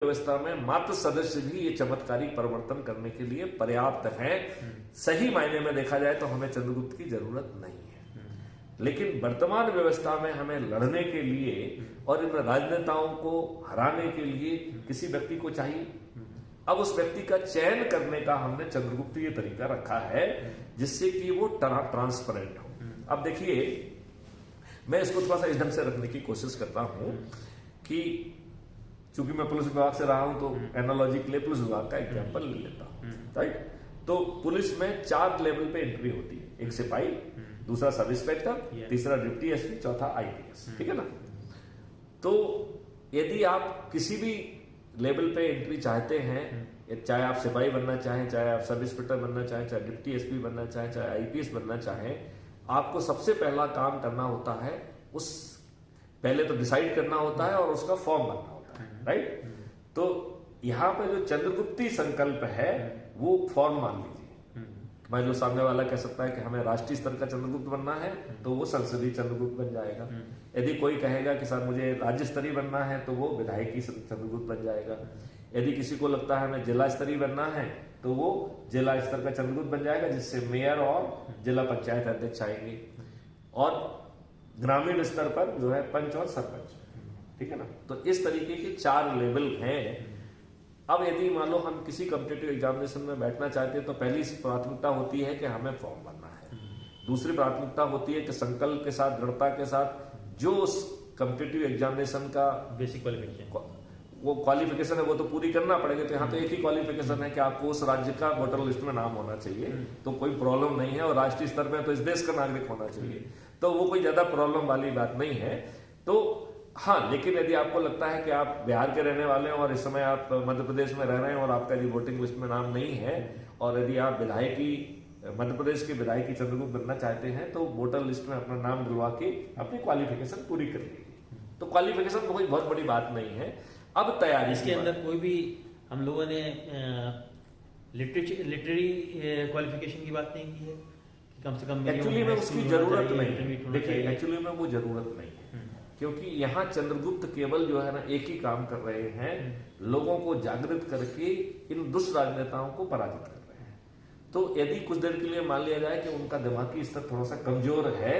व्यवस्था में मात्र सदस्य भी ये चमत्कारिक परिवर्तन करने के लिए पर्याप्त हैं। सही मायने में देखा जाए तो हमें चंद्रगुप्त की जरूरत नहीं है, लेकिन वर्तमान व्यवस्था में हमें लड़ने के लिए और इन राजनेताओं को हराने के लिए किसी व्यक्ति को चाहिए। अब उस व्यक्ति का चयन करने का हमने चंद्रगुप्त ये तरीका रखा है जिससे कि वो ट्रांसपेरेंट हो। अब देखिए, मैं इसको थोड़ा सा इस ढंग से रखने की कोशिश करता हूं कि चूंकि मैं पुलिस विभाग से रहा हूं तो एनालॉजी के लिए पुलिस विभाग का एग्जाम्पल ले लेता हूं, राइट। तो पुलिस में 4 लेवल पे एंट्री होती है, एक सिपाही, दूसरा सब इंस्पेक्टर, तीसरा डिप्टी एसपी, चौथा आईपीएस, ठीक है ना। तो यदि आप किसी भी लेवल पे एंट्री चाहते हैं, चाहे आप सिपाही बनना चाहें, चाहे आप सब इंस्पेक्टर बनना चाहें, चाहे डिप्टी एसपी बनना चाहें, चाहे आईपीएस बनना चाहें, आपको सबसे पहला काम करना होता है पहले तो डिसाइड करना होता है और उसका फॉर्म बनना होता है, राइट। तो यहां पे जो चंद्रगुप्ती संकल्प है वो फॉर्म मान लीजिए। मैं जो सामने वाला कह सकता है कि हमें राष्ट्रीय स्तर का चंद्रगुप्त बनना है तो वो संसदीय चंद्रगुप्त बन जाएगा। यदि कोई कहेगा कि सर मुझे राज्य स्तरीय बनना है तो वो विधायकी चंद्रगुप्त बन जाएगा। यदि किसी को लगता है हमें जिला स्तरीय बनना है तो वो जिला स्तर का चंद्रगुप्त बन जाएगा, जिससे मेयर और जिला पंचायत अध्यक्ष आएंगे, और ग्रामीण स्तर पर जो है पंच और सरपंच, ठीक है ना। तो इस तरीके के 4 लेवल हैं। अब यदि मान लो हम किसी कॉम्पिटिटिव एग्जामिनेशन में बैठना चाहते हैं तो पहली प्राथमिकता होती है कि हमें फॉर्म भरना है। दूसरी प्राथमिकता होती है कि संकल्प के साथ, दृढ़ता के साथ जो उस कॉम्पिटिटिव एग्जामिनेशन का बेसिक क्वालिफिकेशन, वो क्वालिफिकेशन है वो तो पूरी करना पड़ेगा। तो यहाँ तो एक ही क्वालिफिकेशन है कि आपको उस राज्य का वोटर लिस्ट में नाम होना चाहिए, तो कोई प्रॉब्लम नहीं है। और राष्ट्रीय स्तर में तो इस देश का नागरिक होना चाहिए, तो वो कोई ज्यादा प्रॉब्लम वाली बात नहीं है। तो हाँ, लेकिन यदि आपको लगता है कि आप बिहार के रहने वाले हैं और इस समय आप मध्य प्रदेश में रह रहे हैं और आपका यदि वोटिंग लिस्ट में नाम नहीं है, और यदि आप विधायकी मध्य प्रदेश के विधायकी चंद्रगुप्त बनना चाहते हैं तो वोटर लिस्ट में अपना नाम दिलवा के अपनी क्वालिफिकेशन पूरी कर लीजिए। तो क्वालिफिकेशन कोई बहुत बड़ी बात नहीं है। अब तैयारी इसके अंदर कोई भी हम लोगों ने लिटरेरी क्वालिफिकेशन की बात नहीं की है कि कम से कम एक्चुअली में उसकी जरूरत नहीं है। देखिए, एक्चुअली में वो जरूरत नहीं है, क्योंकि यहाँ चंद्रगुप्त केवल जो है ना एक ही काम कर रहे हैं, लोगों को जागृत करके इन दुष्ट राजनेताओं को पराजित कर रहे हैं। तो यदि कुछ देर के लिए मान लिया जाए कि उनका दिमागी स्तर थोड़ा सा कमजोर है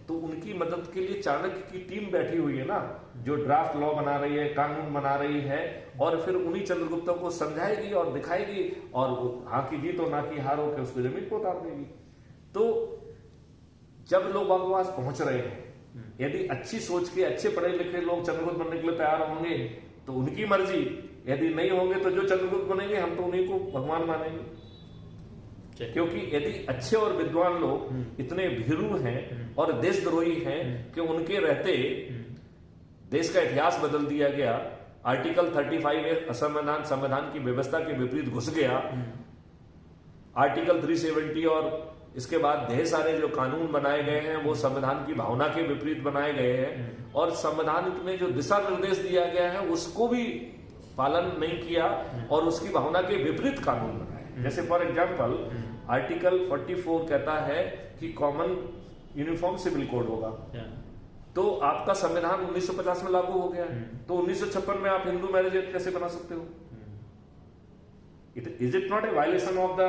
तो उनकी मदद के लिए चाणक्य की टीम बैठी हुई है ना, जो ड्राफ्ट लॉ बना रही है, कानून बना रही है, और फिर उन्हीं चंद्रगुप्तों को समझाएगी और दिखाएगी, और हाँ की जीत और ना की हार होकर उसको जमीन को उतार देगी। तो जब लोग वास पहुंच रहे हैं, यदि अच्छी सोच के अच्छे पढ़े लिखे लोग चंद्रगुप्त बनने के लिए तैयार होंगे तो उनकी मर्जी, यदि नहीं होंगे तो जो चंद्रगुप्त बनेंगे हम तो उन्हीं को भगवान मानेंगे। क्योंकि यदि अच्छे और विद्वान लोग इतने भीरू हैं और देशद्रोही हैं कि उनके रहते देश का इतिहास बदल दिया गया, आर्टिकल 35 संविधान की व्यवस्था के विपरीत घुस गया, आर्टिकल 370 और इसके बाद ढेर सारे जो कानून बनाए गए हैं वो संविधान की भावना के विपरीत बनाए गए हैं, और संविधान में जो दिशा निर्देश दिया गया है उसको भी पालन नहीं किया और उसकी भावना के विपरीत कानून बनाए। जैसे फॉर एग्जाम्पल आर्टिकल 44 कहता है कि कॉमन यूनिफॉर्म सिविल कोड होगा, तो आपका संविधान 1950 में लागू हो गया, तो 1956 में आप हिंदू मैरिज एक्ट कैसे बना सकते हो? Is it not a violation of the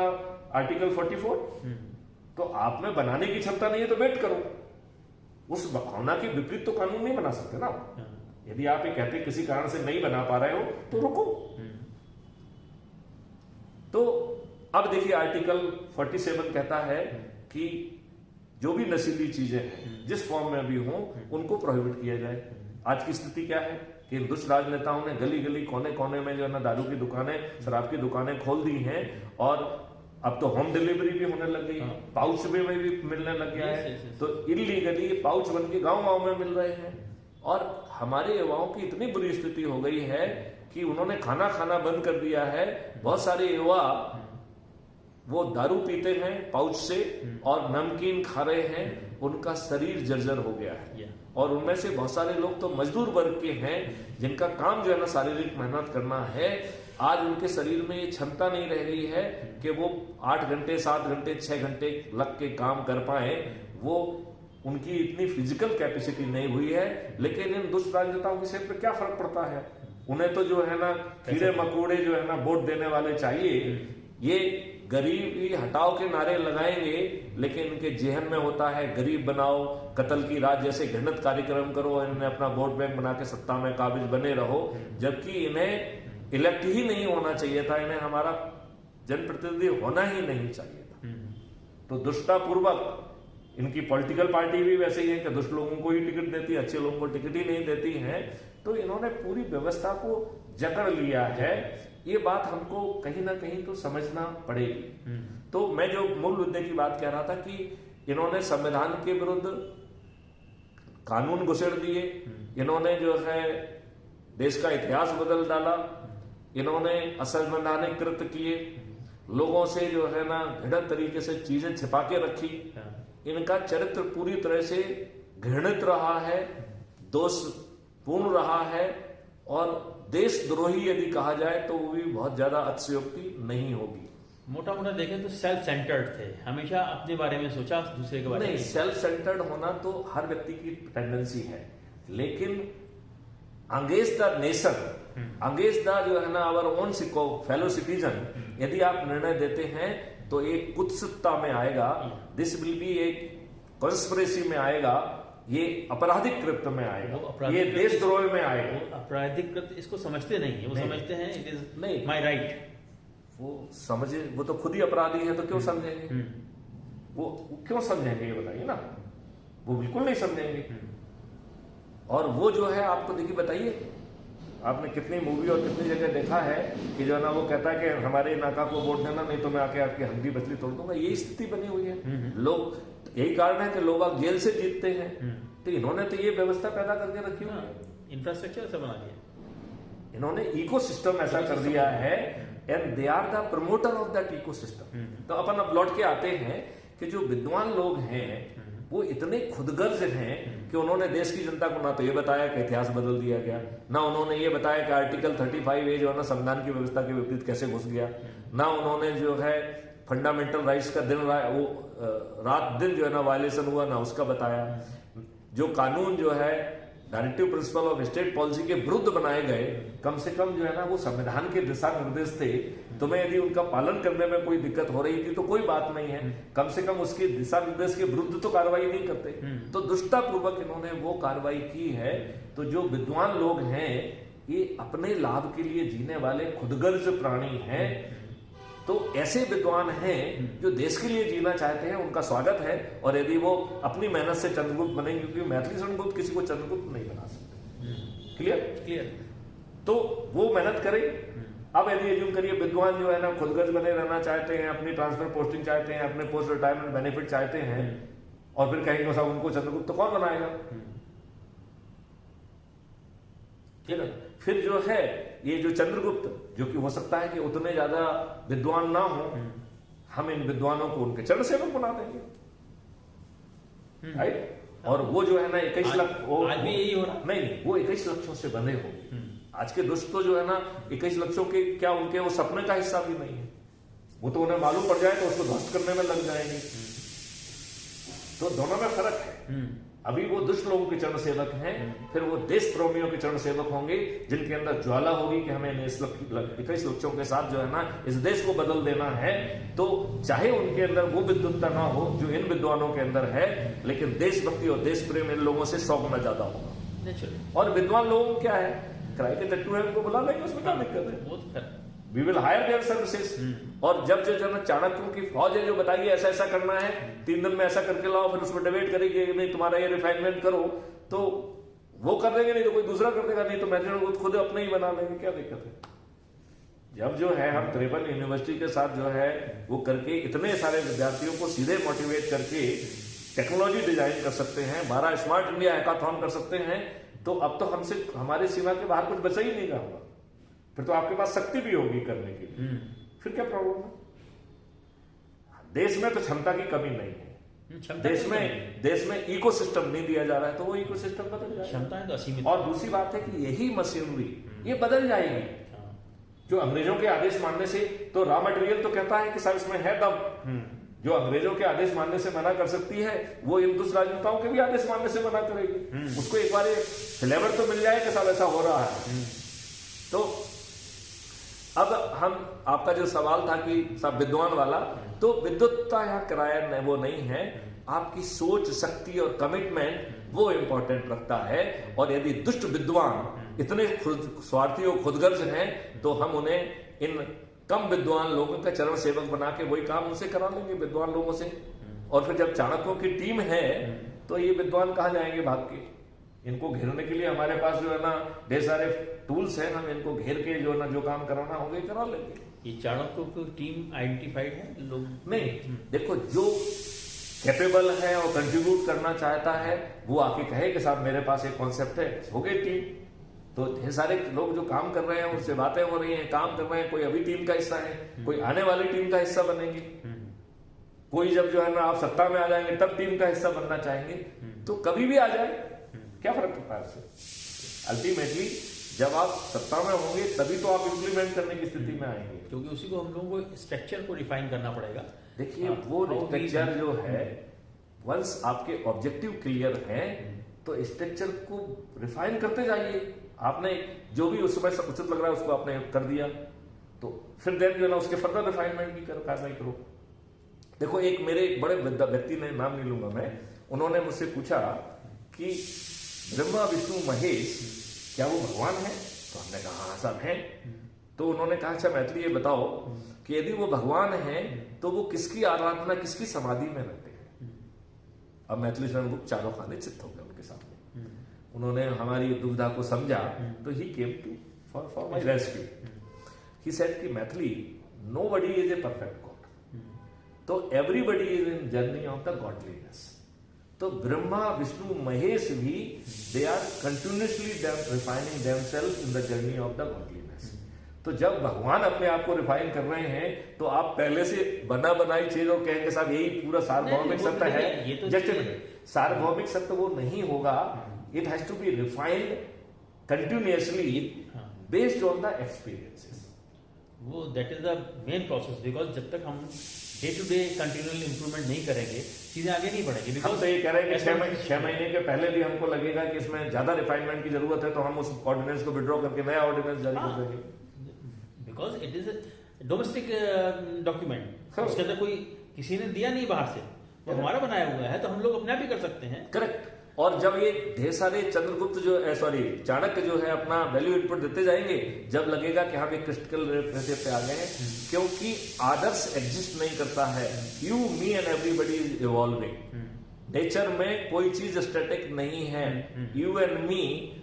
article 44? तो आप में बनाने की क्षमता नहीं है तो वेट करो, उस भावना के विपरीत तो कानून नहीं बना सकते ना। यदि आप ये कहते किसी कारण से नहीं बना पा रहे हो तो रुको। तो अब देखिए, आर्टिकल 47 कहता है कि जो भी नशीली चीजें हैं जिस फॉर्म में भी हो उनको प्रोहिबिट किया जाए। आज की स्थिति क्या है कि दुष्ट राजनेताओं ने गली गली कोने कोने में जो है ना दारू की दुकानें, शराब की दुकानें खोल दी हैं, और अब तो होम डिलीवरी भी होने लग गई, पाउच में भी मिलने लग गया है। तो इलीगली पाउच बन के गाँव गाँव में मिल रहे हैं, और हमारे युवाओं की इतनी बुरी स्थिति हो गई है कि उन्होंने खाना खाना बंद कर दिया है। बहुत सारे युवा वो दारू पीते हैं पाउच से और नमकीन खा रहे हैं, उनका शरीर जर्जर हो गया है। और उनमें से बहुत सारे लोग तो मजदूर वर्ग के हैं जिनका काम जो है ना शारीरिक मेहनत करना है। आज उनके शरीर में ये क्षमता नहीं रह गई है कि वो 8 घंटे 7 घंटे 6 घंटे लग के काम कर पाए, वो उनकी इतनी फिजिकल कैपेसिटी नहीं हुई है। लेकिन इन दुष्ट राजनेताओं के क्षेत्र में क्या फर्क पड़ता है? उन्हें तो जो है ना कीड़े मकोड़े जो है ना वोट देने वाले चाहिए। ये गरीबी हटाओ के नारे लगाएंगे, लेकिन इनके जेहन में होता है गरीब बनाओ, कत्ल की रात जैसे घृणित कार्यक्रम करो और इन्हें अपना वोट बैंक बना के सत्ता में काबिज बने रहो, जबकि इन्हें इलेक्ट ही नहीं होना चाहिए था, इन्हें हमारा जनप्रतिनिधि होना ही नहीं चाहिए था। तो दुष्टतापूर्वक इनकी पॉलिटिकल पार्टी भी वैसे ही है कि दुष्ट लोगों को ही टिकट देती है, अच्छे लोगों को टिकट ही नहीं देती है। तो इन्होंने पूरी व्यवस्था को जकड़ लिया है। ये बात हमको कहीं ना कहीं तो समझना पड़ेगी। तो मैं जो मूल मुद्दे की बात कह रहा था कि इन्होंने संविधान के विरुद्ध कानून घुसेड़ दिए, इन्होंने जो है देश का इतिहास बदल डाला, इन्होंने असंवैधानिक कृत्य किए, लोगों से जो है ना घृणित तरीके से चीजें छिपा के रखी। इनका चरित्र पूरी तरह से घृणित रहा है, दोषपूर्ण रहा है, और देशद्रोही यदि कहा जाए तो वो भी बहुत ज्यादा अतिशयोक्ति नहीं होगी। मोटा मोटा देखें तो सेल्फ सेंटर्ड थे, हमेशा अपने बारे में सोचा, दूसरे के बारे में नहीं। सेल्फ सेंटर्ड होना तो हर व्यक्ति की टेंडेंसी है, लेकिन against the nation, against the जो है ना आवर ओन फेलो सिटीजन, यदि आप निर्णय देते हैं तो एक कुत्सितता में आएगा, दिस विल बी एक कॉन्स्पिरेसी में आएगा, ये आपराधिक कृत्य में आएगा, ये देशद्रोह में आएगा। आपराधिक कृत्य इसको समझते नहीं है, वो समझते हैं इट इज माय राइट। वो समझे, वो तो खुद ही अपराधी है, तो क्यों समझेंगे? वो क्यों समझेंगे ये बताइए ना, वो बिल्कुल नहीं समझेंगे। और वो जो है आपको देखिए, बताइए आपने कितनी मूवी और कितनी जगह देखा है कि जो है ना वो कहता है कि हमारे नाका को वोट देना, नहीं तो मैं आके आपकी हड्डी बचली तोड़ दूंगा। यही स्थिति बनी हुई है। लोग, यही कारण है कि लोग अब जेल से जीतते हैं। तो इन्होंने तो ये व्यवस्था पैदा करके रखी हुई है, इंफ्रास्ट्रक्चर ऐसा बना दिया, इन्होंने इकोसिस्टम ऐसा कर दिया है, and they are the promoter of that ecosystem. तो अपन अब लौट के आते हैं कि जो विद्वान लोग हैं वो इतने खुदगर्ज हैं कि उन्होंने देश की जनता को ना तो ये बताया कि इतिहास बदल दिया गया, ना उन्होंने ये बताया कि आर्टिकल 35A जो है ना संविधान की व्यवस्था के विपरीत कैसे घुस गया, ना उन्होंने जो है फंडामेंटल राइट्स का रात दिन जो है ना वायलेशन हुआ, ना उसका बताया। जो कानून जो है directive principle of state policy के विरुद्ध बनाए गए, कम से कम जो है ना वो संविधान के दिशा निर्देश थे। तुम्हें यदि उनका पालन करने में कोई दिक्कत हो रही थी तो कोई बात नहीं है, कम से कम उसके दिशा निर्देश के विरुद्ध तो कार्रवाई नहीं करते। तो दुष्टतापूर्वक इन्होंने वो कार्रवाई की है। तो जो विद्वान लोग हैं ये अपने लाभ के लिए जीने वाले खुदगर्ज प्राणी हैं। तो ऐसे विद्वान हैं जो देश के लिए जीना चाहते हैं, उनका स्वागत है। और यदि वो अपनी मेहनत से चंद्रगुप्त बनेंगे, क्योंकि मैथिली चंद्रगुप्त किसी को चंद्रगुप्त नहीं बना सकते। क्लियर? तो वो मेहनत करें। अब यदि एज्यूम करिए विद्वान जो है ना खुदगर्ज बने रहना चाहते हैं, अपनी ट्रांसफर पोस्टिंग चाहते हैं, अपने पोस्ट रिटायरमेंट बेनिफिट चाहते हैं, और फिर कहेंगे साहब उनको चंद्रगुप्त, तो कौन बनाएगा? ठीक है। फिर जो है ये जो चंद्रगुप्त, जो कि हो सकता है कि उतने ज्यादा विद्वान ना हो, हम इन विद्वानों को उनके चरण सेवक बना देंगे, राइट? और वो जो है ना 21 लाख, आज भी यही हो रहा नहीं, वो 21 लक्षों से बंधे होंगे। आज के दुष्ट तो जो है ना 21 लक्षों के क्या उनके वो सपने का हिस्सा भी नहीं है। वो तो उन्हें मालूम पड़ जाए तो उसको ध्वस्त करने में लग जाएंगे। तो दोनों में फर्क है। अभी वो दुष्ट लोगों के चरण सेवक हैं, फिर वो देश प्रेमियों के चरण सेवक होंगे, जिनके अंदर ज्वाला होगी कि हमें 21 लक्षों के साथ जो है ना इस देश को बदल देना है। तो चाहे उनके अंदर वो विद्वत्ता ना हो जो इन विद्वानों के अंदर है, लेकिन देशभक्ति और देश प्रेम इन लोगों से 100 गुना ज्यादा होगा। और विद्वान लोग क्या है, किराए के टट्टू है, उनको बुला लेंगे, उसमें क्या दिक्कत है? We will hire their services. और जब जो है चाणक्यों की फौज है जो बताइए ऐसा ऐसा करना है, 3 दिन में ऐसा करके लाओ, फिर उसको डिबेट करेंगे, नहीं तुम्हारा ये रिफाइनमेंट करो, तो वो कर देंगे, नहीं तो कोई दूसरा कर देगा, नहीं तो मैनेजर खुद अपने ही बना लेंगे, क्या दिक्कत है? जब जो है हम 53 यूनिवर्सिटी के साथ जो है वो करके इतने सारे विद्यार्थियों को सीधे मोटिवेट करके टेक्नोलॉजी डिजाइन कर सकते हैं, 12 स्मार्ट इंडिया हैकाथॉन कर सकते हैं, तो अब तो हमसे हमारी सीमा के बाहर कुछ बचा ही नहीं होगा। फिर तो आपके पास शक्ति भी होगी करने की, फिर क्या प्रॉब्लम है? देश में तो क्षमता की कमी नहीं है। देश में इकोसिस्टम नहीं दिया जा रहा है, तो वो इकोसिस्टम बदल जाएगा। क्षमता है तो असीमित। और दूसरी बात है कि यही मशीनरी ये बदल जाएगी। जो अंग्रेजों के आदेश मानने से, तो रॉ मटेरियल तो कहता है कि साहब इसमें है दम, जो अंग्रेजों के आदेश मानने से मना कर सकती है, वो इन दुष्ट राजनेताओं के भी आदेश मानने से मना करेगी। उसको एक बार फ्लेवर तो मिल जाए कि साहब ऐसा हो रहा है, तो अब हम, आपका जो सवाल था कि सब विद्वान वाला, तो विद्वत्ता यहाँ किराया वो नहीं है, आपकी सोच, शक्ति और कमिटमेंट वो इंपॉर्टेंट रखता है। और यदि दुष्ट विद्वान इतने स्वार्थी और खुदगर्ज हैं तो हम उन्हें इन कम विद्वान लोगों का चरण सेवक बना के वही काम उनसे करा लेंगे, विद्वान लोगों से। और फिर जब चाणक्यों की टीम है तो ये विद्वान कहाँ जाएंगे भाग के? इनको घेरने के लिए हमारे पास जो है ना ढेर सारे टूल्स हैं, हम इनको घेर के जो ना जो काम कराना होगा करा लेंगे। ये चाणक्यों की टीम आइडेंटिफाइड है लोग? नहीं, देखो जो कैपेबल है और कंट्रीब्यूट करना चाहता है वो आके कहे कि साहब मेरे पास एक कॉन्सेप्ट है, हो गई टीम। तो ढेर सारे लोग जो काम कर रहे हैं उनसे बातें हो रही हैं, काम कर रहे हैं, कोई अभी टीम का हिस्सा है, कोई आने वाली टीम का हिस्सा बनेंगे, कोई जब जो है ना आप सत्ता में आ जाएंगे तब टीम का हिस्सा बनना चाहेंगे। तो कभी भी आ जाए, क्या फर्क पड़ता है उससे? अल्टीमेटली जब आप सत्ता में होंगे तभी तो आप इंप्लीमेंट करने की स्थिति में आएंगे, क्योंकि उसी को हम लोगों को स्ट्रक्चर को रिफाइन करना पड़ेगा। देखिए वो स्ट्रक्चर जो है, वंस आपके ऑब्जेक्टिव क्लियर हैं तो स्ट्रक्चर को रिफाइन करते जाइए। आपने जो भी उस समय उचित लग रहा है उसको आपने कर दिया, तो फिर देन जो है ना उसके फर्दर रिफाइनमेंट की कार्रवाई करो। देखो एक मेरे एक बड़े व्यक्ति ने, नाम नहीं लूंगा मैं, उन्होंने मुझसे पूछा कि ब्रह्मा विष्णु महेश क्या वो भगवान है? तो हमने कहा हाँ सब है। तो उन्होंने कहा अच्छा मैथिली ये बताओ कि यदि वो भगवान है तो वो किसकी आराधना, किसकी समाधि में रहते हैं? अब मैथिली चंद्रगुप्त चारों खाने चित्त हो गए उनके सामने। उन्होंने हमारी दुविधा को समझा तो he came to for my rescue. He said कि Maithili nobody is a perfect god, तो everybody is in journey of the godliness. तो ब्रह्मा विष्णु महेश भी they are continuously refining themselves in the journey of the godliness. तो जब भगवान अपने आप को रिफाइन कर रहे हैं तो आप पहले से बना बनाई चीज और कहेंगे साहब यही पूरा सार्वभौमिक सत्य है, जैसे सार्वभौमिक सत्य वो नहीं होगा। It has to be refined continuously based on the experiences. वो that is the main process, because जब तक हम day to day continual improvement नहीं करेंगे चीजें आगे नहीं बढ़ेंगी। हम तो ये कह रहे हैं कि 6 महीने के पहले भी हमको लगेगा कि इसमें ज्यादा रिफाइनमेंट की जरूरत है तो हम उस ऑर्डिनेंस को विड्रॉ करके नया ऑर्डिनेंस जारी कर देंगे, because it is domestic document. उसके अंदर कोई किसी ने दिया नहीं बाहर से, वो हमारा बनाया हुआ है, तो हम लोग अपना भी कर सकते हैं। करेक्ट। और जब ये ढेर सारे चंद्रगुप्त जो चाणक्य जो है अपना वैल्यू इनपुट देते जाएंगे, जब लगेगा कि हम एक क्रिटिकल रेशियो पे आ गए हैं, क्योंकि आदर्श एग्जिस्ट नहीं करता है। You, me and everybody is evolving. Nature में कोई चीज स्टैटिक नहीं है। यू एंड मी,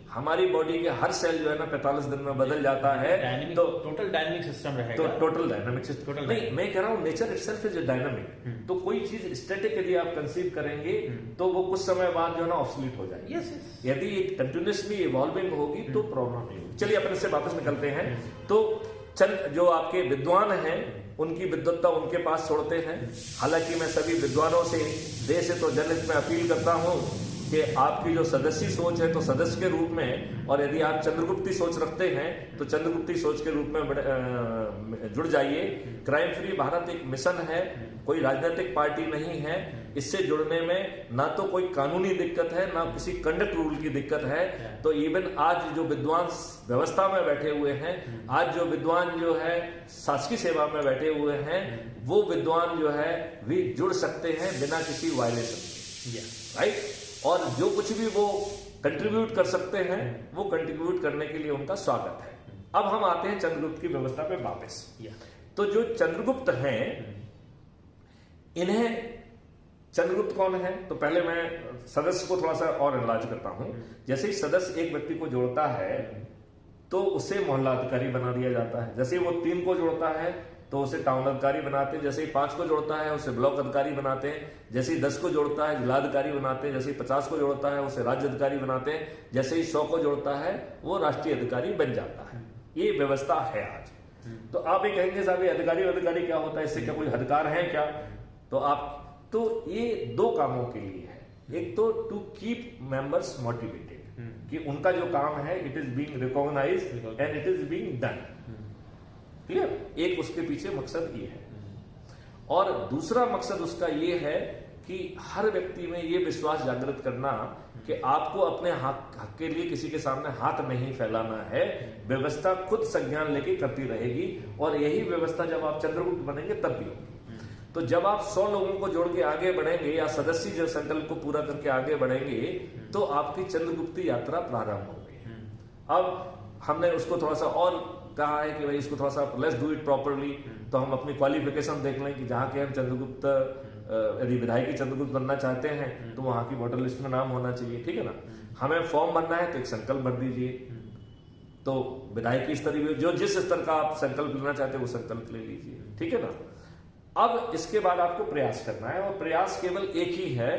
हमारी बॉडी के हर सेल जो है ना 45 दिन में बदल जाता है। तो टोटल डायनामिक सिस्टम रहेगा। तो टोटल डायनामिक सिस्टम नहीं, मैं कह रहा हूं नेचर इटसेल्फ इज डायनामिक। तो कोई चीज स्टैटिक यदि आप कंसीव करेंगे तो वो कुछ समय बाद जो है ना ऑब्सोलीट हो जाएगी। यदि कंटिन्यूसली इवॉल्विंग होगी तो प्रॉब्लम नहीं होगी। चलिए अपन इससे वापस निकलते हैं। तो चंद जो आपके विद्वान हैं उनकी विद्वत्ता उनके पास छोड़ते हैं। हालांकि मैं सभी विद्वानों से देश हित और जनहित में अपील करता हूं कि आपकी जो सदस्य सोच है तो सदस्य के रूप में, और यदि आप चंद्रगुप्ती सोच रखते हैं तो चंद्रगुप्ती सोच के रूप में जुड़ जाइए। क्राइम फ्री भारत एक मिशन है, कोई राजनीतिक पार्टी नहीं है। इससे जुड़ने में ना तो कोई कानूनी दिक्कत है ना किसी कंडक्ट रूल की दिक्कत है। तो इवन आज जो विद्वान व्यवस्था में बैठे हुए हैं, आज जो विद्वान जो है शासकीय सेवा में बैठे हुए हैं, वो विद्वान जो है भी जुड़ सकते हैं बिना किसी वायलेशन, राइट। और जो कुछ भी वो कंट्रीब्यूट कर सकते हैं वो कंट्रीब्यूट करने के लिए उनका स्वागत है। अब हम आते हैं चंद्रगुप्त की व्यवस्था पे वापस। तो जो चंद्रगुप्त हैं, इन्हें चंद्रगुप्त कौन है? तो पहले मैं सदस्य को थोड़ा सा और एनालाइज करता हूं। जैसे ही सदस्य एक व्यक्ति को जोड़ता है तो उसे मोहल्ला अधिकारी बना दिया जाता है। जैसे ही वो 3 को जोड़ता है तो उसे टाउन अधिकारी बनाते हैं। जैसे ही 5 को जोड़ता है उसे ब्लॉक अधिकारी बनाते हैं। जैसे ही 10 को जोड़ता है जिलाधिकारी बनाते हैं। जैसे ही 50 को जोड़ता है उसे राज्य अधिकारी बनाते हैं। जैसे ही 100 को जोड़ता है वो राष्ट्रीय अधिकारी बन जाता है। ये व्यवस्था है आज। तो आप ये कहेंगे साहब ये अधिकारी क्या होता है, इससे क्या कोई अधिकार है क्या? तो ये 2 कामों के लिए है। एक तो टू कीप मेंबर्स मोटिवेटेड, कि उनका जो काम है it is being recognised and it is being done. Clear? एक उसके पीछे मकसद ये है। और दूसरा मकसद उसका ये है कि हर व्यक्ति में ये विश्वास जागृत करना कि आपको अपने हक के लिए किसी के सामने हाथ नहीं फैलाना है, व्यवस्था खुद संज्ञान लेके करती रहेगी, और यही व्यवस्था जब आप चंद्रगुप्त बनेंगे तब भी होगी। तो जब आप 100 लोगों को जोड़ के आगे बढ़ेंगे या सदस्य जो संकल्प को पूरा करके आगे बढ़ेंगे, तो आपकी चंद्रगुप्ती यात्रा प्रारंभ होगी। अब हमने उसको थोड़ा सा और कहा है कि भाई इसको थोड़ा सा लेट्स डू इट प्रॉपरली, तो हम अपनी क्वालिफिकेशन देख लें कि जहाँ के हम चंद्रगुप्त यदि विधायकी चंद्रगुप्त बनना चाहते हैं तो वहां की वोटर लिस्ट में नाम होना चाहिए, ठीक है ना। हमें फॉर्म बनना है तो एक संकल्प भर दीजिए, तो विधायकी स्तर जो जिस स्तर का आप संकल्प लेना चाहते हैं वो संकल्प ले लीजिए, ठीक है ना। अब इसके बाद आपको प्रयास करना है, और प्रयास केवल एक ही है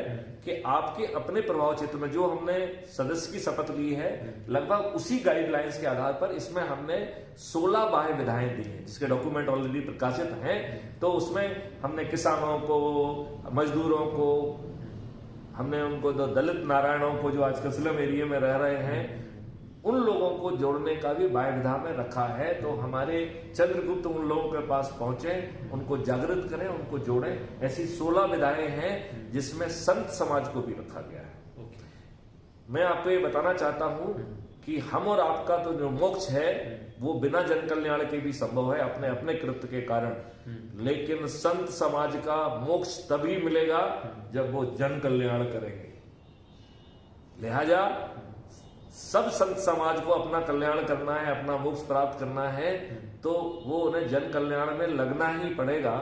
कि आपके अपने प्रभाव क्षेत्र में जो हमने सदस्य की शपथ ली है, लगभग उसी गाइडलाइंस के आधार पर इसमें हमने 16 बाह्य विधाएं दी हैं, जिसके डॉक्यूमेंट ऑलरेडी प्रकाशित हैं। तो उसमें हमने किसानों को, मजदूरों को, हमने उनको दलित नारायणों को जो आजकल स्लम एरिया में रह रहे हैं, उन लोगों को जोड़ने का भी बाह्य विधा में रखा है। तो हमारे चंद्रगुप्त उन लोगों के पास पहुंचे, उनको जागृत करें, उनको जोड़ें। ऐसी 16 विधाएं हैं जिसमें संत समाज को भी रखा गया है। मैं आपको ये बताना चाहता हूं कि हम और आपका तो जो मोक्ष है वो बिना जन कल्याण के भी संभव है, अपने अपने कृत्य के कारण, लेकिन संत समाज का मोक्ष तभी मिलेगा जब वो जन कल्याण करेंगे। लिहाजा सब संत समाज को अपना कल्याण करना है, अपना मोक्ष प्राप्त करना है, तो वो उन्हें जन कल्याण में लगना ही पड़ेगा।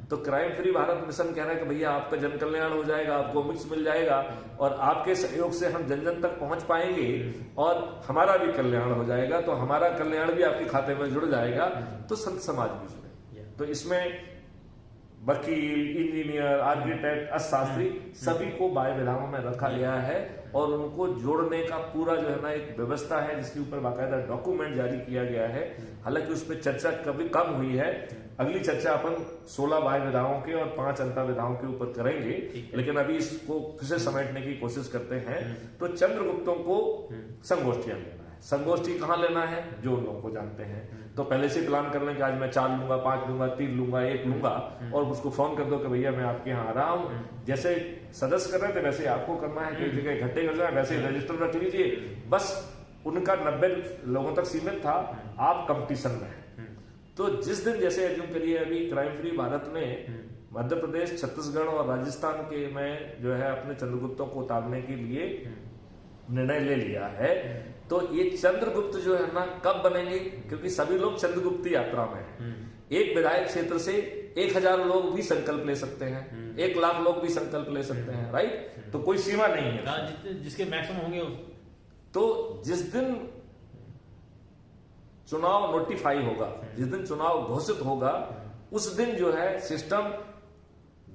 तो क्राइम फ्री भारत मिशन कह रहा है कि भैया आपका जन कल्याण हो जाएगा, आपको मोक्ष मिल जाएगा, और आपके सहयोग से हम जन जन तक पहुंच पाएंगे और हमारा भी कल्याण हो जाएगा। तो हमारा कल्याण भी आपके खाते में जुड़ जाएगा, तो संत समाज भी जुड़े। तो इसमें वकील, इंजीनियर, आर्किटेक्ट, अर्थशास्त्री सभी को बाह्य विधाओं में रखा गया है, और उनको जोड़ने का पूरा जो है ना एक व्यवस्था है, जिसके ऊपर बाकायदा डॉक्यूमेंट जारी किया गया है। हालांकि उस पर चर्चा कभी कम हुई है, अगली चर्चा अपन 16 बाह्य विधाओं के और 5 अंतर विधाओं के ऊपर करेंगे, लेकिन अभी इसको फिर से समेटने की कोशिश करते हैं। तो चंद्रगुप्तों को संगोष्ठियां लेना है। संगोष्ठी कहाँ लेना है, जो उन लोगों को जानते हैं। तो पहले से प्लान कर लें कि आज मैं 4 लूंगा, 5 लूंगा, 3 लूंगा, 1 लूंगा, और उसको फोन कर दो कि भैया मैं आपके यहाँ आ रहा हूँ। जैसे सदस्य कर रहे थे वैसे आपको करना है, कई जगह इकट्ठे कर जाए, वैसे रजिस्टर रख लीजिए। बस उनका 90 लोगों तक सीमित था, आप कंपटीशन में हैं। तो जिस दिन, जैसे एज्यूम करिए अभी क्राइम फ्री भारत में मध्य प्रदेश, छत्तीसगढ़ और राजस्थान के में जो है अपने चंद्रगुप्तों को उतारने के लिए निर्णय ले लिया है, तो ये चंद्रगुप्त जो है ना कब बनेंगे, क्योंकि सभी लोग चंद्रगुप्ती यात्रा में हैं। एक विधायक क्षेत्र से 1000 लोग भी संकल्प ले सकते हैं, 1 लाख लोग भी संकल्प ले सकते हैं, राइट। तो कोई सीमा नहीं है, जिसके मैक्सिमम होंगे। तो जिस दिन चुनाव नोटिफाई होगा, जिस दिन चुनाव घोषित होगा, उस दिन जो है सिस्टम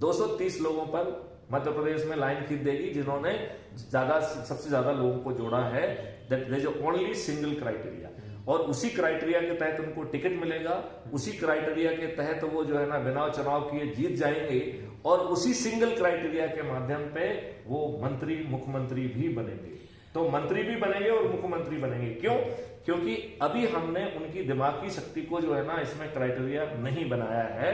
230 लोगों पर मध्य प्रदेश में लाइन खींच देगी, जिन्होंने सबसे ज्यादा लोगों को जोड़ा है। That is only single criteria, और उसी क्राइटेरिया के तहत उनको टिकट मिलेगा, उसी क्राइटेरिया के तहत वो जो है ना बिना चुनाव किए जीत जाएंगे, और उसी सिंगल क्राइटेरिया के माध्यम पे वो मंत्री, मुख्यमंत्री भी बनेंगे। तो मंत्री भी बनेंगे और मुख्यमंत्री बनेंगे। क्यों? क्योंकि अभी हमने उनकी दिमागी शक्ति को जो है ना इसमें क्राइटेरिया नहीं बनाया है।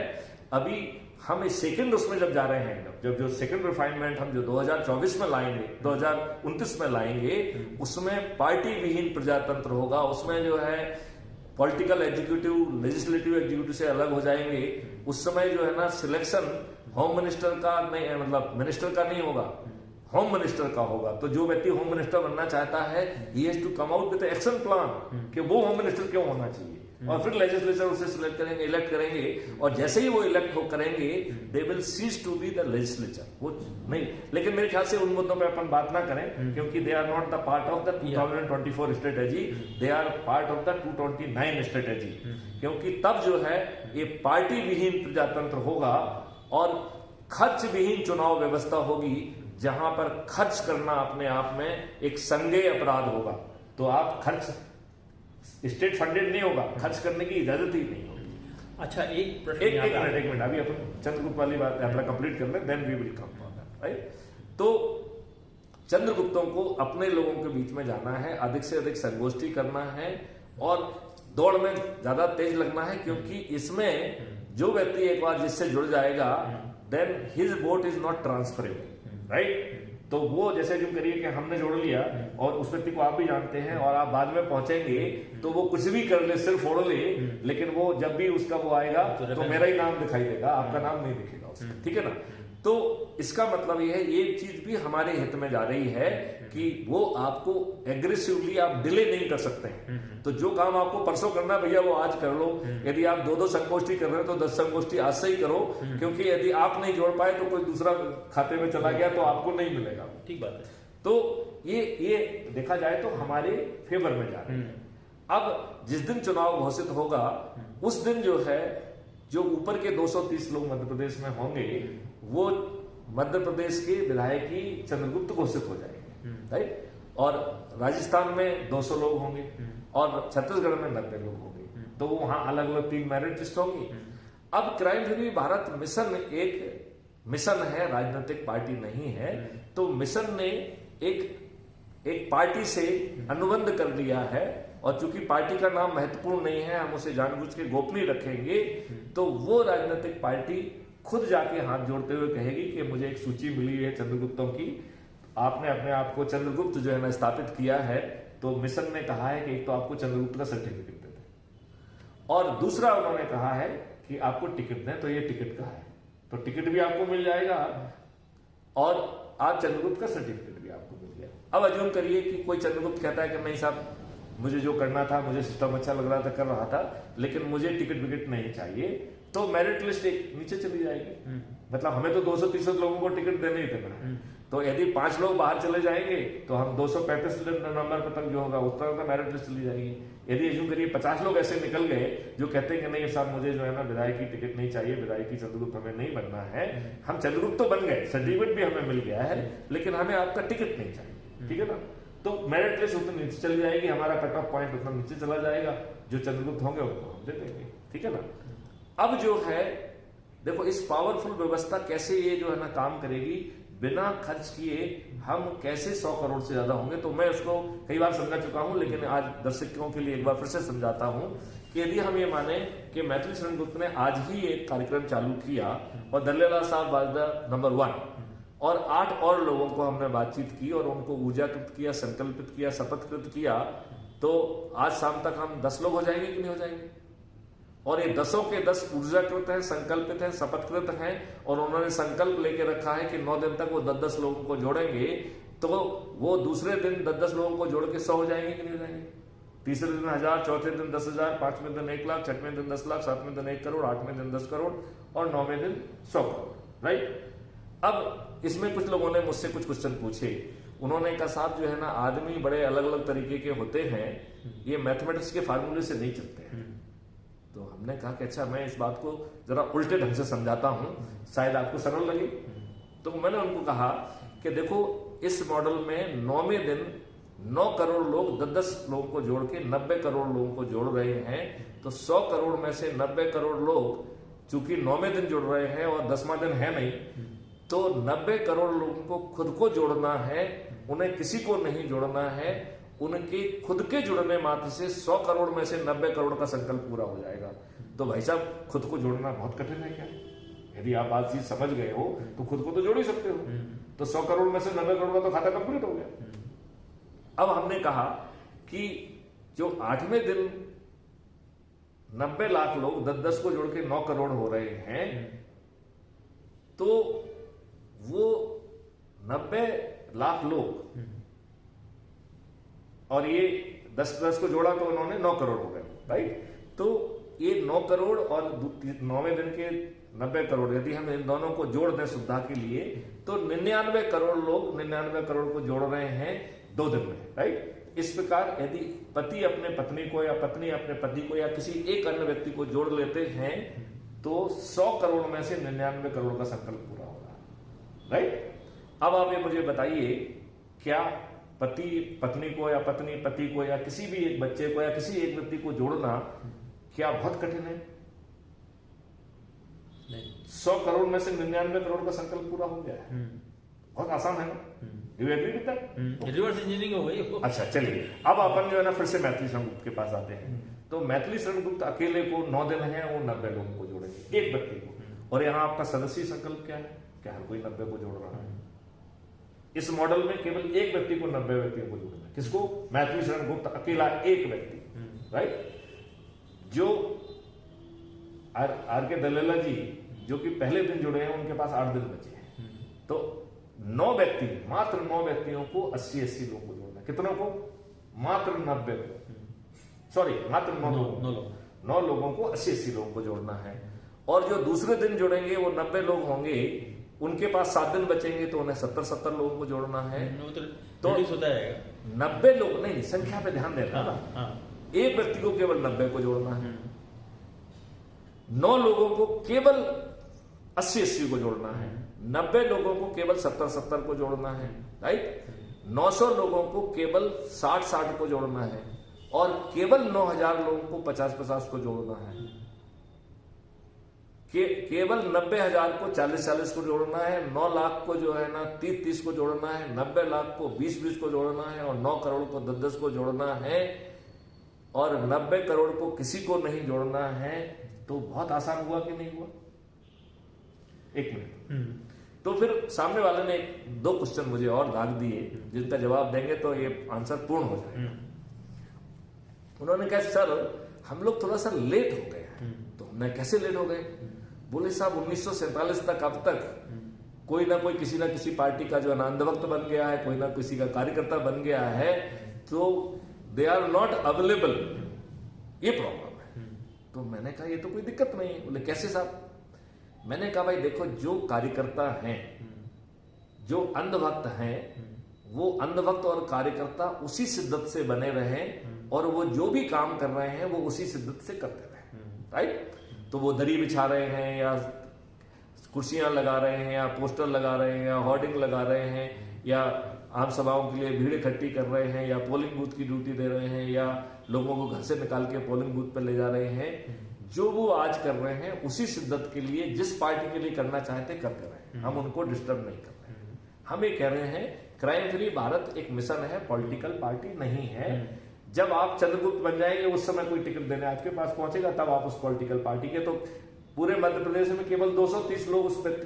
अभी हम इस सेकंड उसमें जब जा रहे हैं, जब जो सेकंड रिफाइनमेंट हम जो 2024 में लाएंगे, 2029 में लाएंगे, उसमें पार्टी विहीन प्रजातंत्र होगा। उसमें जो है पॉलिटिकल एग्जीक्यूटिव लेजिस्लेटिव एग्जीक्यूटिव से अलग हो जाएंगे। उस समय जो है ना सिलेक्शन होम मिनिस्टर का नहीं, मतलब मिनिस्टर का नहीं होगा, होम मिनिस्टर का होगा। तो जो व्यक्ति होम मिनिस्टर बनना चाहता है, he has to come out with action plan कि वो होम मिनिस्टर क्यों होना चाहिए, और फिर लेजिस्लेचर उसे सिलेक्ट करेंगे, इलेक्ट करेंगे, और जैसे ही वो इलेक्ट हो करेंगे, they will cease to be the legislature. वो नहीं, लेकिन मेरे ख्याल से उन मुद्दों पे अपन बात ना करें, क्योंकि they are not the part of the 2024 strategy, they are part of the 229 strategy. क्योंकि तब जो है ये पार्टी विहीन प्रजातंत्र होगा और खर्च विहीन चुनाव व्यवस्था होगी, जहां पर खर्च करना अपने आप में एक संज्ञेय अपराध होगा। तो आप खर्च स्टेट फंडेड नहीं होगा, खर्च करने की इजाजत ही नहीं होगी। अच्छा, एक मिनट अभी अपन चंद्रगुप्त वाली बात यात्रा कंप्लीट कर लें, then we will come for that, right. तो चंद्रगुप्तों को अपने लोगों के बीच में जाना है, अधिक से अधिक संगोष्ठी करना है, और दौड़ में ज्यादा तेज लगना है, क्योंकि इसमें जो व्यक्ति एक बार जिससे जुड़ जाएगा then his vote is not transferable, right. तो वो जैसे जो करिए कि हमने जोड़ लिया और उस व्यक्ति को आप भी जानते हैं और आप बाद में पहुंचेंगे तो वो कुछ भी कर ले, सिर्फ ओढ़ ले, लेकिन वो जब भी उसका वो आएगा तो मेरा ही नाम दिखाई देगा, आपका नाम नहीं दिखेगा उसका, ठीक है ना। तो इसका मतलब ये है, ये चीज भी हमारे हित में जा रही है कि वो आपको एग्रेसिवली आप डिले नहीं कर सकते हैं। तो जो काम आपको परसों करना है भैया वो आज कर लो। यदि आप 2-2 संगोष्ठी कर रहे हैं तो 10 संगोष्ठी आज से ही करो, क्योंकि यदि आप नहीं जोड़ पाए तो कोई दूसरा खाते में चला गया तो आपको नहीं मिलेगा। ठीक बात है। तो ये देखा जाए तो हमारे फेवर में जा रहे हैं। अब जिस दिन चुनाव घोषित होगा उस दिन जो है, जो ऊपर के 230 लोग मध्य प्रदेश में होंगे वो मध्य प्रदेश के विधायकी चंद्रगुप्त घोषित हो जाएंगे, राइट। और राजस्थान में 200 लोग होंगे और छत्तीसगढ़ में 90 लोग होंगे, तो वहां अलग अलग 3 मेरिट लिस्ट होगी। अब क्राइम फ्री भारत मिशन एक मिशन है, राजनीतिक पार्टी नहीं है। तो मिशन ने एक पार्टी से अनुबंध कर लिया है, और चूंकि पार्टी का नाम महत्वपूर्ण नहीं है, हम उसे जानबूझ के गोपनीय रखेंगे। तो वो राजनीतिक पार्टी खुद जाके हाथ जोड़ते हुए कहेगी कि मुझे एक सूची मिली है चंद्रगुप्तों की, आपने अपने आप को चंद्रगुप्त जो है ना स्थापित किया है, तो मिशन ने कहा है कि एक तो आपको चंद्रगुप्त का सर्टिफिकेट दे दें, और दूसरा उन्होंने कहा है कि आपको टिकट दें। तो ये टिकट का है, तो टिकट भी आपको मिल जाएगा और आप चंद्रगुप्त का सर्टिफिकेट भी आपको मिल गया। अब अज्यूम करिए कि कोई चंद्रगुप्त कहता है कि नहीं साहब, मुझे जो करना था, मुझे सिस्टम अच्छा लग रहा था, कर रहा था, लेकिन मुझे टिकट विकेट नहीं चाहिए, तो मेरिट लिस्ट एक नीचे चली जाएगी। मतलब हमें तो 230 लोगों को टिकट देने ही देना है। तो यदि 5 लोग बाहर चले जाएंगे तो हम 235 नंबर पर तक जो होगा उस तरह का मेरिट लिस्ट चली जाएगी। यदि अज्यूम करिए 50 लोग ऐसे निकल गए जो कहते हैं कि नहीं साहब मुझे जो है ना विधायक की टिकट नहीं चाहिए, विधायक की चंद्रगुप्त हमें नहीं बनना है, हम चंद्रगुप्त तो बन गए, सर्टिफिकेट भी हमें मिल गया है, लेकिन हमें आपका टिकट नहीं चाहिए, ठीक है ना। तो मेरिट लिस्ट उतनी नीचे चली जाएगी, हमारा कट ऑफ पॉइंट उतना नीचे चला जाएगा, जो चंद्रगुप्त होंगे उनको हम दे देंगे, ठीक है ना। अब जो है देखो इस पावरफुल व्यवस्था कैसे ये जो है ना काम करेगी, बिना खर्च किए हम कैसे 100 करोड़ से ज्यादा होंगे। तो मैं उसको कई बार समझा चुका हूं, लेकिन आज दर्शकों के लिए एक बार फिर से समझाता हूं कि यदि हम ये माने कि मैथिली शरण गुप्त ने आज ही एक कार्यक्रम चालू किया और दल्लेलाल साहब वाज द नंबर 1, और 8 और लोगों को हमने बातचीत की और उनको ऊर्जाकृत किया, संकल्पित किया, शपथकृत किया, तो आज शाम तक हम 10 लोग हो जाएंगे कि नहीं हो जाएंगे। और ये 10 के 10 ऊर्जाकृत हैं, संकल्पित हैं, शपथकृत हैं, और उन्होंने संकल्प लेके रखा है कि 9 दिन तक वो 10-10 लोगों को जोड़ेंगे, तो वो दूसरे दिन 10-10 लोगों को जोड़ के 100 हो जाएंगे कि नहीं हो जाएंगे। तीसरे दिन 1000, चौथे दिन 10,000, 5वें दिन 1 लाख, 6वें दिन 10 लाख, 7वें दिन 1 करोड़, 8वें दिन 10 करोड़ और 9वें दिन 100 करोड़, राइट। अब इसमें कुछ लोगों ने मुझसे कुछ क्वेश्चन पूछे। उन्होंने कहा साहब जो है ना आदमी बड़े अलग अलग तरीके के होते हैं, ये मैथमेटिक्स के फार्मूले से नहीं चलते हैं। तो हमने कहा कि अच्छा मैं इस बात को जरा उल्टे ढंग से समझाता हूं, शायद आपको सरल लगे। तो मैंने उनको कहा कि देखो इस मॉडल में 9वें दिन 9 करोड़ लोग 10-10 लोगों को जोड़ के 90 करोड़ लोगों को जोड़ रहे हैं। तो 100 करोड़ में से 90 करोड़ लोग चूंकि 9वें दिन जुड़ रहे हैं और 10वां दिन है नहीं, तो 90 करोड़ लोगों को खुद को जोड़ना है, उन्हें किसी को नहीं जोड़ना है। उनके खुद के जुड़ने मात्र से 100 करोड़ में से 90 करोड़ का संकल्प पूरा हो जाएगा। तो भाई साहब खुद को जोड़ना बहुत कठिन है क्या? यदि आप आज चीज समझ गए हो तो खुद को तो जोड़ ही सकते हो। तो 100 करोड़ में से 90 करोड़ का तो खाता कंप्लीट हो गया। अब हमने कहा कि जो 8वें दिन 90 लाख लोग 10-10 को जोड़ के 9 करोड़ हो रहे हैं, तो वो 90 लाख लोग और ये 10-10 को जोड़ा तो उन्होंने 9 करोड़ हो गए, राइट। तो ये 9 करोड़ और 9वें दिन के 90 करोड़, यदि हम इन दोनों को जोड़ दें सुविधा के लिए, तो 99 करोड़ लोग 99 करोड़ को जोड़ रहे हैं 2 दिन में, राइट। इस प्रकार यदि पति अपने पत्नी को या पत्नी अपने पति को या किसी एक अन्य व्यक्ति को जोड़ लेते हैं, तो 100 करोड़ में से 99 करोड़ का संकल्प पूरा हो रहा है, राइट। अब आप ये मुझे बताइए, क्या पति पत्नी को या पत्नी पति को या किसी भी एक बच्चे को या किसी एक व्यक्ति को जोड़ना क्या बहुत कठिन है? नहीं। 100 करोड़ में से 99 करोड़ का संकल्प पूरा हो गया है, बहुत आसान है ना। You agree with that? Reverse engineering हो गई। अच्छा चलिए, अब अपन जो है ना फिर से मैथिली शरण गुप्त के पास आते हैं। तो मैथिली शरण गुप्त अकेले को 9 दिन है, वो 90 लोगों को जोड़ेंगे, एक व्यक्ति को। और यहाँ आपका सदस्य संकल्प क्या है, क्या हर कोई 90 को जोड़ रहा है? इस मॉडल में केवल एक व्यक्ति को 90 व्यक्तियों को जोड़ना है। किसको? मैथिली शरण गुप्त अकेला एक व्यक्ति, राइट। जो आर के दलेला जी जो कि पहले दिन जुड़े हैं, उनके पास 8 दिन बचे हैं। तो 9 व्यक्ति, मात्र 9 व्यक्तियों को 80-80 लोगों को जोड़ना है। कितनों को? मात्र 90 को, सॉरी मात्र 9 लोगों को 80-80 लोगों को जोड़ना है। और जो दूसरे दिन जुड़ेंगे वो 90 लोग होंगे, उनके पास 7 दिन बचेंगे, तो उन्हें 70-70 लोगों को जोड़ना है। तो 90 लोग नहीं, संख्या पे ध्यान देना ना। एक व्यक्ति को केवल 90 को जोड़ना है, 9 लोगों को केवल 80-80 को जोड़ना है, 90 लोगों को केवल 70-70 को जोड़ना है, राइट। 900 लोगों को केवल 60-60 को जोड़ना है, और केवल 9000 लोगों को 50-50 को जोड़ना है। केवल 90,000 को 40-40 को जोड़ना है, 9 लाख को जो है ना 30-30 को जोड़ना है, 90 लाख को 20-20 को जोड़ना है, और 9 करोड़ को 10-10 को जोड़ना है, और 90 करोड़ को किसी को नहीं जोड़ना है। तो बहुत आसान हुआ कि नहीं हुआ? एक मिनट। तो फिर सामने वाले ने 2 क्वेश्चन मुझे और दाग दिए, जिनका जवाब देंगे तो ये आंसर पूर्ण हो जाएगा। उन्होंने कहा सर हम लोग थोड़ा सा लेट हो गए हैं। तो हमने कैसे लेट हो गए? बोले साहब 1947 तक अब तक कोई ना कोई किसी ना किसी पार्टी का जो अंधभक्त बन गया है, कोई ना किसी का कार्यकर्ता बन गया है, तो दे आर नॉट अवेलेबल, ये प्रॉब्लम है। तो मैंने कहा ये तो कोई दिक्कत नहीं है। बोले कैसे साहब? मैंने कहा भाई देखो, जो कार्यकर्ता हैं, जो अंधभक्त हैं, वो अंधभक्त और कार्यकर्ता उसी शिद्दत से बने रहें, और वो जो भी काम कर रहे हैं वो उसी शिद्दत से करते रहें, राइट। तो वो दरी बिछा रहे हैं, या कुर्सियां लगा रहे हैं, या पोस्टर लगा रहे हैं, या होर्डिंग लगा रहे हैं, या आम सभाओं के लिए भीड़ इकट्ठी कर रहे हैं, या पोलिंग बूथ की ड्यूटी दे रहे हैं, या लोगों को घर से निकाल के पोलिंग बूथ पर ले जा रहे हैं, जो वो आज कर रहे हैं उसी शिद्दत के लिए जिस पार्टी के लिए करना चाहते करते रहे। हम उनको डिस्टर्ब नहीं कर रहे हैं। हम ये कह रहे हैं क्राइम फ्री भारत एक मिशन है, पॉलिटिकल पार्टी नहीं है। जब आप चंद्रगुप्त बन जाएंगे, उस समय कोई टिकट देने आपके पास पहुंचेगा, तब आप उस पॉलिटिकल पार्टी के, तो पूरे मध्य प्रदेश में केवल 230 लोग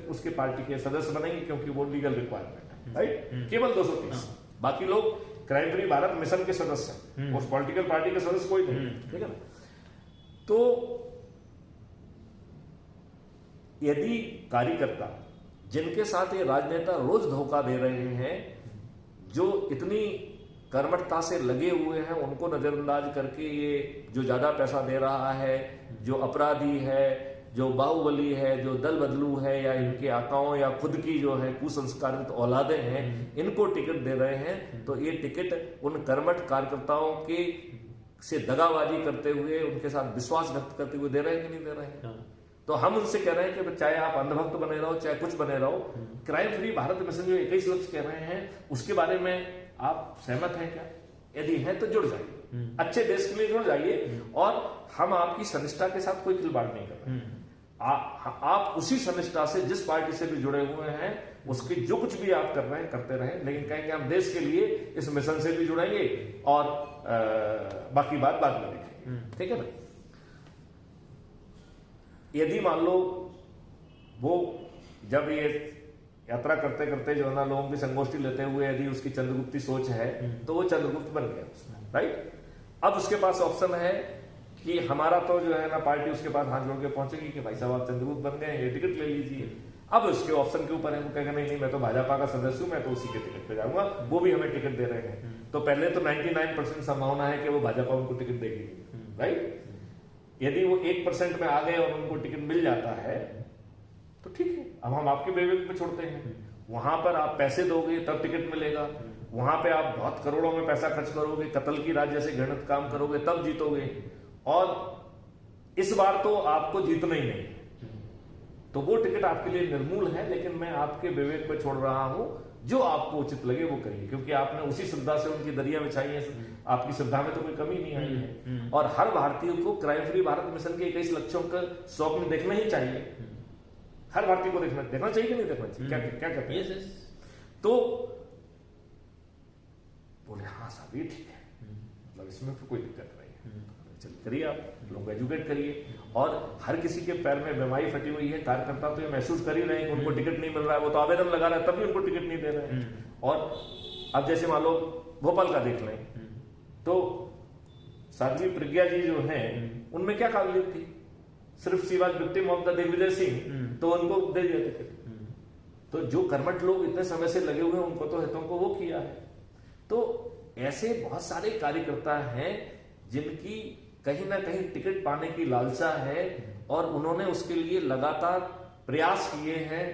उसके पार्टी के सदस्य बनेंगे, क्योंकि वो लीगल रिक्वायरमेंट है, राइट। केवल 230, बाकी लोग क्राइम फ्री भारत मिशन के सदस्य हैं, उस पॉलिटिकल पार्टी के सदस्य कोई नहीं, ठीक है ना। तो यदि कार्यकर्ता, जिनके साथ ये राजनेता रोज धोखा दे रहे हैं, जो इतनी कर्मठता से लगे हुए हैं, उनको नजरअंदाज करके ये जो ज्यादा पैसा दे रहा है, जो अपराधी है, जो बाहुबली है, जो दल बदलू है, या इनके आकाओं या खुद की जो है कुसंस्कारित औलादे हैं, इनको टिकट दे रहे हैं, तो ये टिकट उन कर्मठ कार्यकर्ताओं के से दगाबाजी करते हुए, उनके साथ विश्वास व्यक्त करते हुए दे रहे हैं कि नहीं दे रहे हैं? तो हम उनसे कह रहे हैं कि चाहे आप अंधभक्त बने रहो, चाहे कुछ बने रहो, क्राइम फ्री भारत मिशन जो 21 लक्ष्य कह रहे हैं, उसके बारे में आप सहमत हैं क्या? यदि हैं तो जुड़ जाइए, अच्छे देश के लिए जुड़ जाइए, और हम आपकी सनिष्ठा के साथ कोई खिलवाड़ नहीं कर रहे हैं। आप उसी सनिष्ठा से जिस पार्टी से भी जुड़े हुए हैं, उसकी जो कुछ भी आप कर रहे हैं करते रहें, लेकिन कहेंगे हम देश के लिए इस मिशन से भी जुड़ेंगे, और बाकी बात बाद में देखेंगे, ठीक है ना। यदि मान लो वो जब ये यात्रा करते करते जो है ना लोगों की संगोष्ठी लेते हुए यदि उसकी चंद्रगुप्ती सोच है, तो वो चंद्रगुप्त बन गया, राइट। अब उसके पास ऑप्शन है कि हमारा तो जो है ना पार्टी उसके पास हाथ जोड़ के पहुंचेगी कि भाई साहब आप चंद्रगुप्त बन गए, ये टिकट ले लीजिए। अब उसके ऑप्शन के ऊपर है, वो कहेगा नहीं मैं तो भाजपा का सदस्य हूं, मैं तो उसी के टिकट पे जाऊंगा, वो भी हमें टिकट दे रहे हैं। तो पहले तो 99% संभावना है कि वो भाजपा उनको टिकट देगी, राइट। यदि वो 1% में आ गए और उनको टिकट मिल जाता है तो ठीक है, अब हम आपके विवेक पे छोड़ते हैं। वहां पर आप पैसे दोगे तब टिकट मिलेगा, वहां पे आप बहुत करोड़ों में पैसा खर्च करोगे, कत्ल की राज जैसे घृणित काम करोगे, तब जीतोगे। और इस बार तो आपको जीतना ही नहीं, तो वो टिकट आपके लिए निर्मूल है। लेकिन मैं आपके विवेक पे छोड़ रहा हूं, जो आपको उचित लगे वो करिए, क्योंकि आपने उसी श्रद्धा से उनकी दरिया बिछाई है, आपकी श्रद्धा में तो कोई कमी नहीं आई है। और हर भारतीय को क्राइम फ्री भारत मिशन के 21 लक्ष्यों का स्वप्न देखना ही चाहिए। हर भारतीय को देखना चाहिए कि नहीं देखना चाहिए? क्या कहते हैं? तो बोले हाँ साहब ये ठीक है, मतलब इसमें तो कोई दिक्कत नहीं है। चल करिए, आप लोगों को एजुकेट करिए। और हर किसी के पैर में बीमारी फटी हुई है, कार्यकर्ता तो ये महसूस कर ही रहे हैं कि उनको टिकट नहीं मिल रहा है, वो तो आवेदन लगा रहा है तब भी उनको टिकट नहीं दे रहे हैं। और अब जैसे मान लो भोपाल का देख लें, तो साध्वी प्रज्ञा जी जो हैं उनमें क्या काबिलियत थी, सिर्फ she was victim of the Digvijay Singh, तो उनको दे दिया टिकट। तो जो कर्मठ लोग इतने समय से लगे हुए हैं उनको तो हितों को वो किया है। तो ऐसे बहुत सारे कार्यकर्ता हैं जिनकी कहीं ना कहीं टिकट पाने की लालसा है और उन्होंने उसके लिए लगातार प्रयास किए हैं,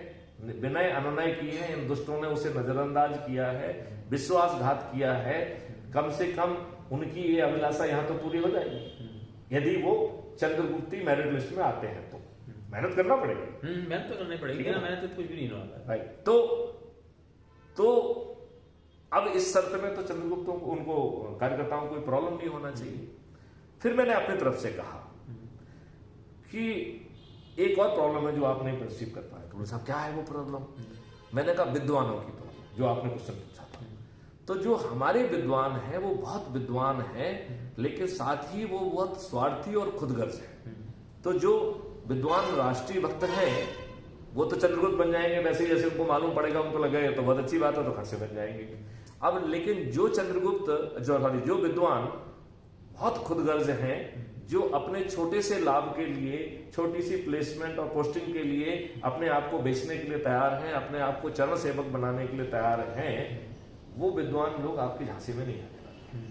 विनय अनुनय किए हैं, इन दुष्टों ने उसे नजरअंदाज किया है, विश्वासघात किया है। कम से कम उनकी ये अभिलाषा यहां तो पूरी हो जाएगी यदि वो चंद्रगुप्ती मेरिट लिस्ट में आते हैं। तो मेहनत करना पड़ेगा, मेहनत तो करनी पड़ेगी, बिना मेहनत तो कुछ भी नहीं होगा। राइट। तो अब इस शर्त में तो चंद्रगुप्त उनको कार्यकर्ताओं को कोई प्रॉब्लम नहीं होना चाहिए। फिर मैंने अपनी तरफ से कहा कि एक और प्रॉब्लम है जो आप नहीं परसीव कर पाए। तो साहब क्या है वो प्रॉब्लम? मैंने कहा विद्वानों की प्रॉब्लम, जो आपने क्वेश्चन पूछा था। तो जो हमारे विद्वान हैं वो बहुत विद्वान हैं, लेकिन साथ ही वो बहुत स्वार्थी और खुदगर्ज है। तो जो विद्वान राष्ट्रीय भक्त हैं वो तो चंद्रगुप्त बन जाएंगे वैसे ही, जैसे उनको मालूम पड़ेगा, उनको लगेगा तो बहुत अच्छी बात है, तो खट से बन जाएंगे। अब लेकिन जो चंद्रगुप्त जो विद्वान बहुत खुदगर्ज हैं, जो अपने छोटे से लाभ के लिए, छोटी सी प्लेसमेंट और पोस्टिंग के लिए अपने आप को बेचने के लिए तैयार हैं, अपने आप को चरण सेवक बनाने के लिए तैयार हैं, वो विद्वान लोग आपकी झांसी में नहीं आने वाले।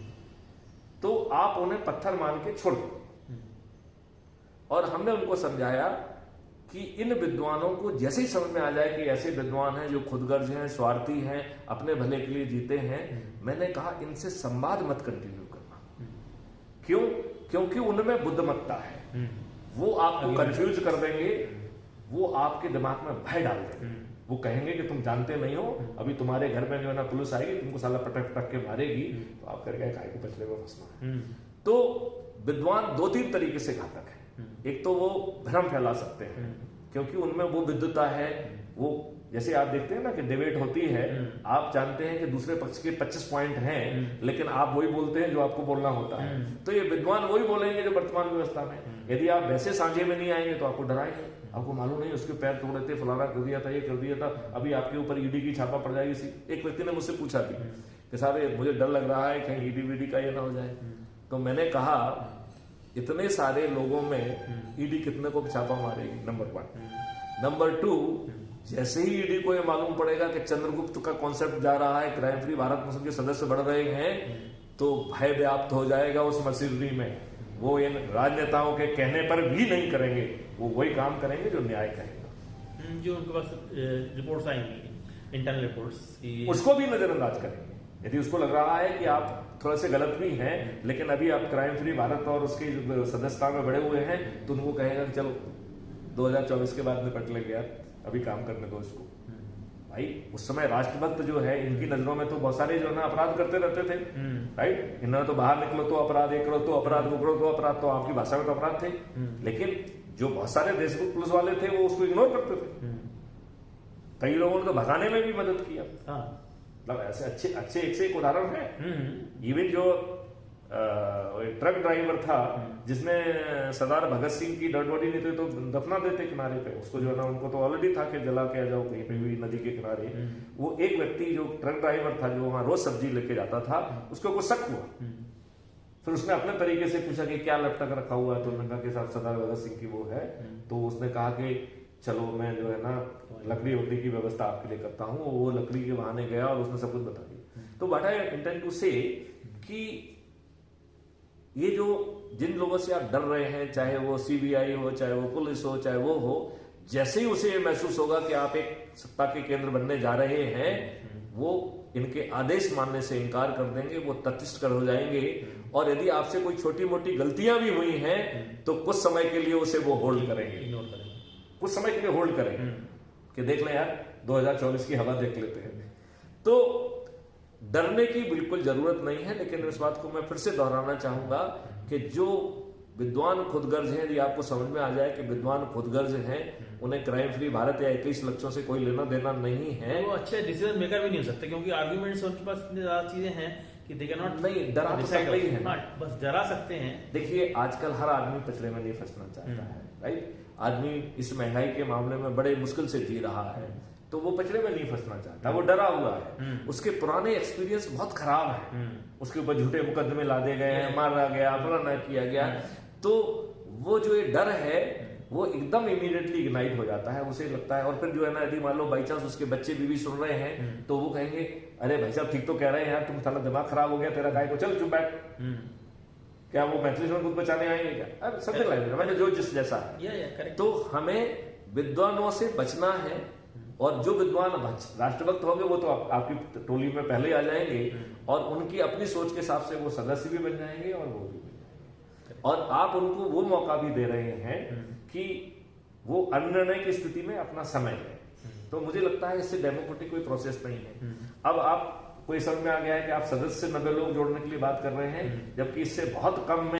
तो आप उन्हें पत्थर मान के छोड़ दो। और हमने उनको समझाया कि इन विद्वानों को जैसे ही समझ में आ जाए कि ऐसे विद्वान हैं जो खुदगर्ज हैं, स्वार्थी हैं, अपने भले के लिए जीते हैं, मैंने कहा इनसे संवाद मत कंटिन्यू करना। क्यों? क्योंकि उनमें बुद्धिमत्ता है, वो आपको कंफ्यूज कर देंगे, वो आपके दिमाग में भय डाल देंगे। वो कहेंगे कि तुम जानते नहीं हो, अभी तुम्हारे घर में जो है ना पुलिस आएगी, तुमको साला पटक पटक के मारेगी, तो आप करके काय को पछले में फंसना है। तो विद्वान दो तीन तरीके से घातक है। एक तो वो भ्रम फैला सकते हैं क्योंकि उनमें वो विद्वता है। वो जैसे आप देखते हैं ना कि डिबेट होती है, आप जानते हैं कि दूसरे पक्ष के 25 पॉइंट हैं, लेकिन आप वही बोलते हैं जो आपको बोलना होता है। तो ये विद्वान वही बोलेंगे जो वर्तमान व्यवस्था में। यदि आप वैसे साझे में नहीं आएंगे तो आपको डराएंगे, आपको मालूम नहीं उसके पैर तोड़े थे, फलाना कर दिया था, ये कर दिया था, अभी आपके ऊपर ईडी की छापा पड़ जाएगी। एक व्यक्ति ने मुझसे पूछा भी कि साहब मुझे डर लग रहा है कहीं ईडी वीडी का ये ना हो जाए। तो मैंने कहा इतने सारे लोगों में ईडी कितने को छापा मारेगी, नंबर 1। नंबर 2, जैसे ही ईडी को ये मालूम पड़ेगा कि चंद्रगुप्त का कॉन्सेप्ट जा रहा है, क्राइम फ्री भारत मिशन के सदस्य बढ़ रहे हैं, तो भय व्याप्त हो जाएगा उस मशीनरी में। वो इन राजनेताओं के कहने पर भी नहीं करेंगे, वो वही काम करेंगे जो न्याय कहेगा। जो उनके पास रिपोर्ट्स आएंगी, इंटरनल रिपोर्ट्स, उसको भी नजरअंदाज करेंगे। यदि उसको लग रहा है कि आप थोड़े से गलत भी हैं, लेकिन अभी आप क्राइम फ्री भारत और उसकी सदस्यता में बढ़े हुए हैं, तो उनको कहेगा कि चलो 2024 के बाद निपट लेंगे यार, अभी काम करने दो इसको। भाई उस समय राष्ट्रभक्त जो है, इनकी नजरों में तो बहुत सारे जो है ना अपराध करते रहते थे, राइट। इन्होंने तो बाहर निकलो तो अपराध, ये करो तो अपराध, वो करो तो अपराध, तो आपकी भाषा में तो अपराध थे। लेकिन जो बहुत सारे देशभक्त पुलिस वाले थे वो उसको इग्नोर करते थे। कई लोगों ने तो भगाने में भी मदद किया। मतलब ऐसे अच्छे अच्छे एक से एक उदाहरण है। इवन जो ट्रक ड्राइवर था जिसने सरदार भगत सिंह की डेड बॉडी नहीं थी तो दफना देते किनारे पे, उसको जो है ना, उनको तो ऑलरेडी था कि जला के आ जाओ कहीं पे भी नदी के किनारे। वो एक व्यक्ति जो ट्रक ड्राइवर था, जो वहां रोज सब्जी लेके जाता था, उसको कुछ शक हुआ। फिर उसने अपने तरीके से पूछा कि क्या लटक रखा हुआ है, तो उन्होंने कहा कि साहब सरदार भगत सिंह की वो है। तो उसने कहा कि चलो मैं जो है ना लकड़ी वकड़ी की व्यवस्था आपके लिए करता हूँ। वो लकड़ी के बहाने गया और उसने सब कुछ बता दिया। तो व्हाट आई इंटेंड टू से कि ये जो जिन लोगों से आप डर रहे हैं, चाहे वो सीबीआई हो, चाहे वो पुलिस हो, चाहे वो हो, जैसे ही उसे ये महसूस होगा कि आप एक सत्ता के केंद्र बनने जा रहे हैं, वो इनके आदेश मानने से इनकार कर देंगे, वो तटस्थ कर हो जाएंगे। और यदि आपसे कोई छोटी मोटी गलतियां भी हुई हैं तो कुछ समय के लिए उसे वो होल्ड करेंगे, कुछ समय के लिए होल्ड करेंगे कि देख लें यार 2024 की हवा देख लेते हैं। तो डरने की बिल्कुल जरूरत नहीं है। लेकिन इस बात को मैं फिर से दोहराना चाहूंगा कि जो विद्वान खुदगर्ज हैं, यदि आपको समझ में आ जाए कि विद्वान खुदगर्ज हैं, उन्हें क्राइम फ्री भारत या 21 लक्ष्यों से कोई लेना देना नहीं है, वो अच्छे डिसीजन मेकर भी नहीं हो सकते, क्योंकि आर्ग्यूमेंट्स उनके पास इतनी ज्यादा चीजें हैं कि दे कैन नॉट नहीं, डरा तो सकते ही है ना। बस डरा सकते हैं। देखिए आजकल हर आदमी पचड़े में नहीं फंसना चाहता है, राइट। आदमी इस महंगाई के मामले में बड़े मुश्किल से जी रहा है, तो वो पचड़े में नहीं फंसना चाहता, वो डरा हुआ है। उसके पुराने एक्सपीरियंस बहुत खराब है, उसके ऊपर झूठे मुकदमे लादे गए हैं, मारा गया, फलाना किया गया, तो वो जो ये डर है वो एकदम इमीडिएटली इग्नाइट हो जाता है, उसे लगता है। और फिर जो है ना, यदि मान लो बाई चांस उसके बच्चे बीवी सुन रहे हैं तो वो कहेंगे अरे भाई साहब ठीक तो कह रहे हैं यार, तुम साला दिमाग खराब हो गया तेरा, गाय को चल चुप बैठ। क्या वो 35 में खुद बचाने आएंगे क्या? अब सब मैंने जो जिस जैसा है। तो हमें विद्वानों से बचना है, और जो विद्वान राष्ट्रभक्त होंगे वो तो आपकी टोली में पहले आ जाएंगे, और उनकी अपनी सोच के हिसाब से वो सदस्य भी बन जाएंगे और वो भी बन जाएंगे, और आप उनको वो मौका भी दे रहे हैं कि वो अनिर्णय की स्थिति में अपना समय है। तो मुझे लगता है इससे डेमोक्रेटिक कोई प्रोसेस नहीं है। अब आप कोई समझ में आ गया है कि आप सदस्य 90 लोग जोड़ने के लिए बात कर रहे हैं, जबकि इससे बहुत कम में